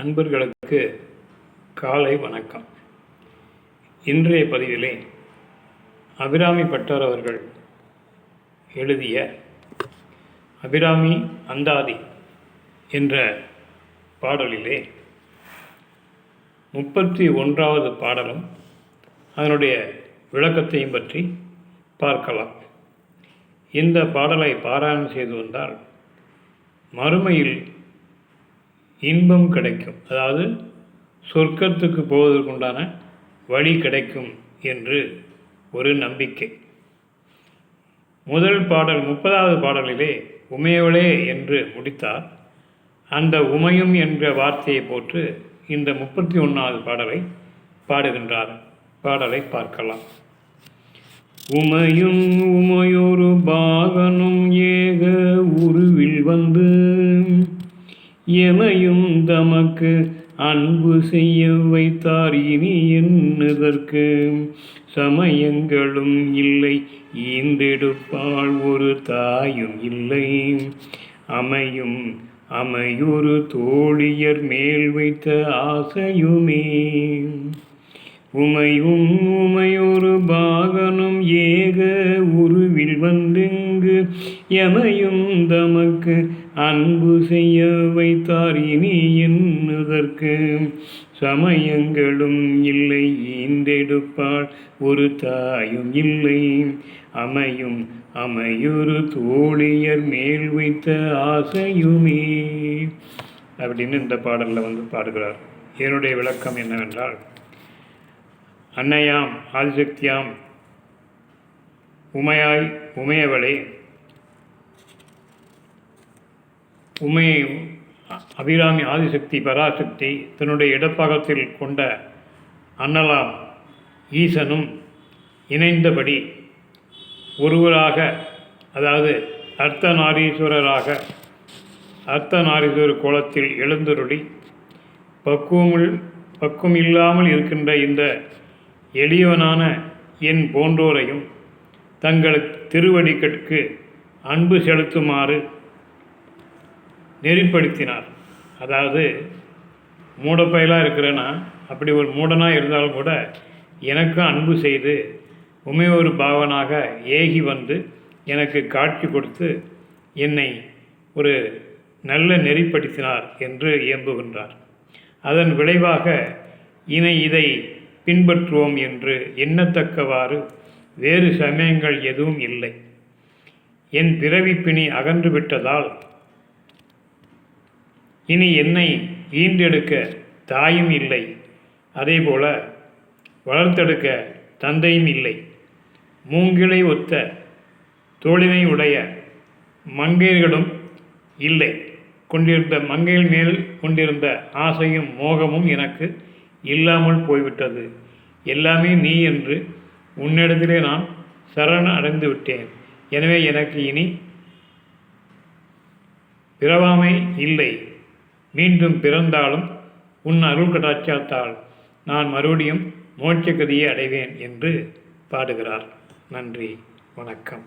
அன்பர்களுக்கு காலை வணக்கம். இன்றைய பதிவிலே அபிராமி பட்டர் அவர்கள் எழுதிய அபிராமி அந்தாதி என்ற பாடலிலே 31வது பாடலும் அதனுடைய விளக்கத்தையும் பற்றி பார்க்கலாம். இந்த பாடலை பாராயணம் செய்து வந்தால் மறுமையில் இன்பம் கிடைக்கும், அதாவது சொர்க்கத்துக்கு போவதற்குண்டான வழி கிடைக்கும் என்று ஒரு நம்பிக்கை. முதல் பாடல் 30வது பாடலிலே உமையவளே என்று முடித்தார். அந்த உமையும் என்ற வார்த்தையை போட்டு இந்த 31வது பாடலை பாடுகின்றார். பாடலை பார்க்கலாம். உமையும் உமையொரு பாகனும் ஏக உருவில் வந்து எமையும் தமக்கு அன்பு செய்ய வைத்தார். இனி என்னதற்கு சமயங்களும் இல்லை, ஈந்தெடுப்பாள் ஒரு தாயும் இல்லை. அமையும் அமையொரு தோழியர் மேல் வைத்த ஆசையுமே. உமையும் உமையொரு பாகனும் ஏக உருவில் வந்தெங்கு எமையும் தமக்கு அன்பு செய்ய வைத்தார். இனி என்னதற்கு சமயங்களும் இல்லை, ஈந்தெடுப்பாள் ஒரு தாயும் இல்லை. அமையும் அமையொரு தோழியர் மேல் வைத்த ஆசையுமே அப்படின்னு இந்த பாடலில் பாடுகிறார். என்னுடைய விளக்கம் என்னவென்றால், அன்னையாம் ஆதிசக்தியாம் உமையாய் உமையவளே, உமையையும் அபிராமி ஆதிசக்தி பராசக்தி தன்னுடைய இடப்பாகத்தில் கொண்ட அண்ணலாம் ஈசனும் இணைந்தபடி ஒருவராக, அதாவது அர்த்தநாரீஸ்வரராக அர்த்தநாரீஸ்வரர் கோலத்தில் எழுந்தருளி பக்குவம் இல்லாமல் இருக்கின்ற இந்த எளியவனான என் போன்றோரையும் தங்கள் திருவடிக்கு அன்பு செலுத்துமாறு நெறிப்படுத்தினார். அதாவது மூடப்பயலாக இருக்கிறேன்னா, அப்படி ஒரு மூடனாக இருந்தாலும் கூட எனக்கு அன்பு செய்து உமையொரு பாவனாக ஏகி வந்து எனக்கு காட்சி கொடுத்து என்னை ஒரு நல்ல நெறிப்படுத்தினார் என்று இயம்புகின்றார். அதன் விளைவாக இதை பின்பற்றுவோம் என்று எண்ணத்தக்கவாறு வேறு சமயங்கள் எதுவும் இல்லை. என் பிறவி பிணி அகன்று விட்டதால் இனி என்னை ஈண்டெடுக்க தாயும் இல்லை, அதேபோல வளர்த்தெடுக்க தந்தையும் இல்லை. மூங்கிலை ஒத்த தோளினை உடைய மங்கையர்களும் இல்லை. மங்கையில் மேல் கொண்டிருந்த ஆசையும் மோகமும் எனக்கு இல்லாமல் போய்விட்டது. எல்லாமே நீ என்று உன்னிடத்திலே நான் சரண அடைந்து விட்டேன். எனவே எனக்கு இனி பிறவாமை இல்லை. மீண்டும் பிறந்தாலும் உன் அருள் கடாட்சத்தால் நான் மறுபடியும் மோட்ச கதியை அடைவேன் என்று பாடுகிறார். நன்றி, வணக்கம்.